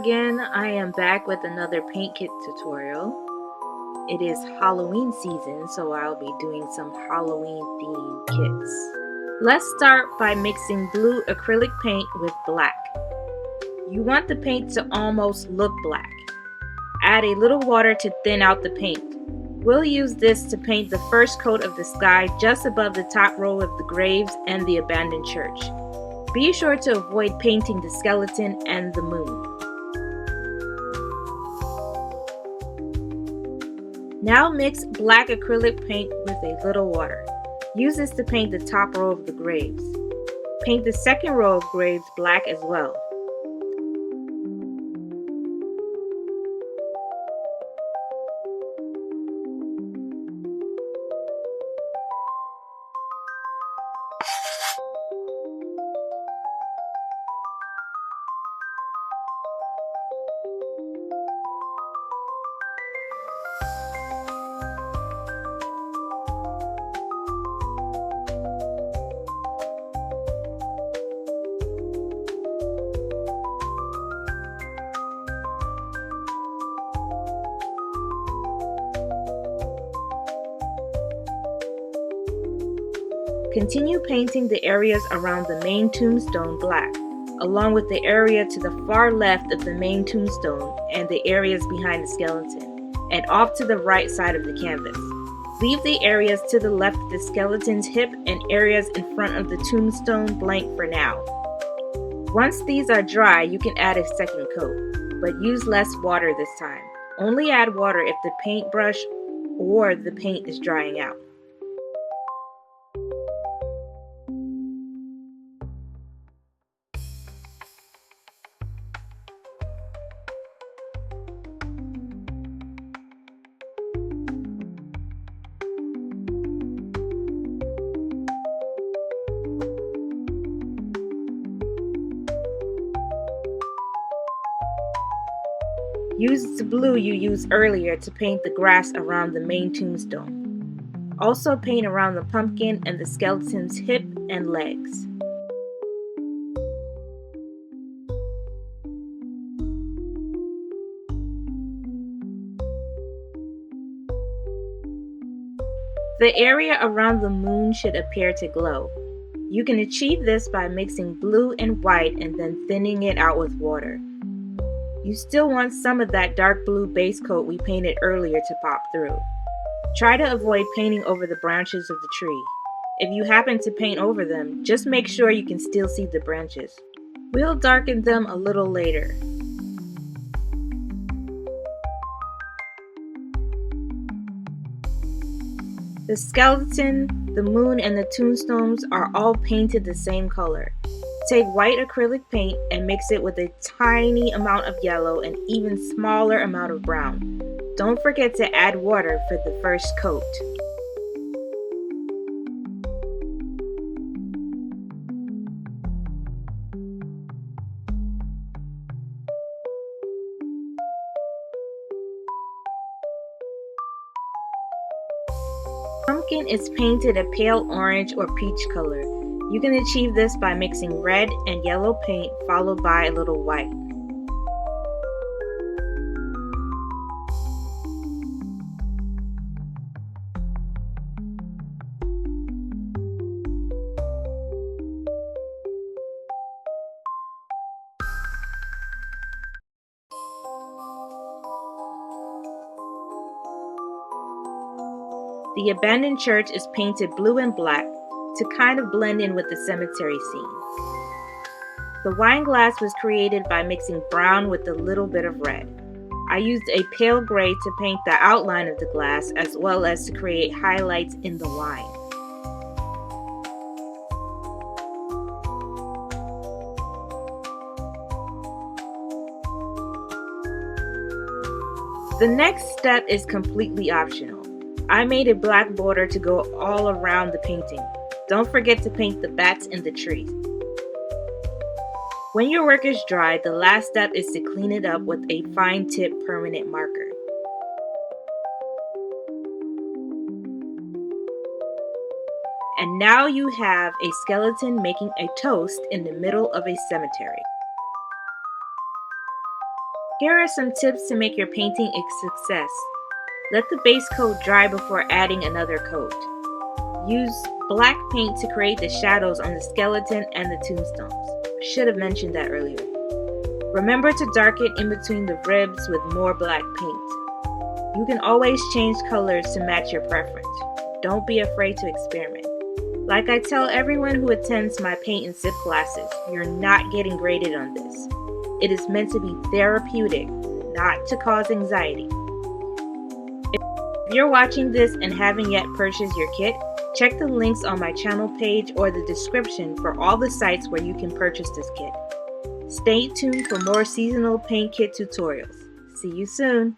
again. I am back with another paint kit tutorial. It is Halloween season, so I'll be doing some Halloween themed kits. Let's start by mixing blue acrylic paint with black. You want the paint to almost look black. Add a little water to thin out the paint. We'll use this to paint the first coat of the sky just above the top row of the graves and the abandoned church. Be sure to avoid painting the skeleton and the moon. Now mix black acrylic paint with a little water. Use this to paint the top row of the graves. Paint the second row of graves black as well. Continue painting the areas around the main tombstone black, along with the area to the far left of the main tombstone and the areas behind the skeleton, and off to the right side of the canvas. Leave the areas to the left of the skeleton's hip and areas in front of the tombstone blank for now. Once these are dry, you can add a second coat, but use less water this time. Only add water if the paintbrush or the paint is drying out. Use the blue you used earlier to paint the grass around the main tombstone. Also paint around the pumpkin and the skeleton's hip and legs. The area around the moon should appear to glow. You can achieve this by mixing blue and white and then thinning it out with water. You still want some of that dark blue base coat we painted earlier to pop through. Try to avoid painting over the branches of the tree. If you happen to paint over them, just make sure you can still see the branches. We'll darken them a little later. The skeleton, the moon, and the tombstones are all painted the same color. Take white acrylic paint and mix it with a tiny amount of yellow and even smaller amount of brown. Don't forget to add water for the first coat. Pumpkin is painted a pale orange or peach color. You can achieve this by mixing red and yellow paint followed by a little white. The abandoned church is painted blue and black to kind of blend in with the cemetery scene. The wine glass was created by mixing brown with a little bit of red. I used a pale gray to paint the outline of the glass as well as to create highlights in the wine. The next step is completely optional. I made a black border to go all around the painting. Don't forget to paint the bats and the trees. When your work is dry, the last step is to clean it up with a fine tip permanent marker. And now you have a skeleton making a toast in the middle of a cemetery. Here are some tips to make your painting a success. Let the base coat dry before adding another coat. Use black paint to create the shadows on the skeleton and the tombstones. Should have mentioned that earlier. Remember to darken in between the ribs with more black paint. You can always change colors to match your preference. Don't be afraid to experiment. Like I tell everyone who attends my paint and sip classes, you're not getting graded on this. It is meant to be therapeutic, not to cause anxiety. If you're watching this and haven't yet purchased your kit, check the links on my channel page or the description for all the sites where you can purchase this kit. Stay tuned for more seasonal paint kit tutorials. See you soon!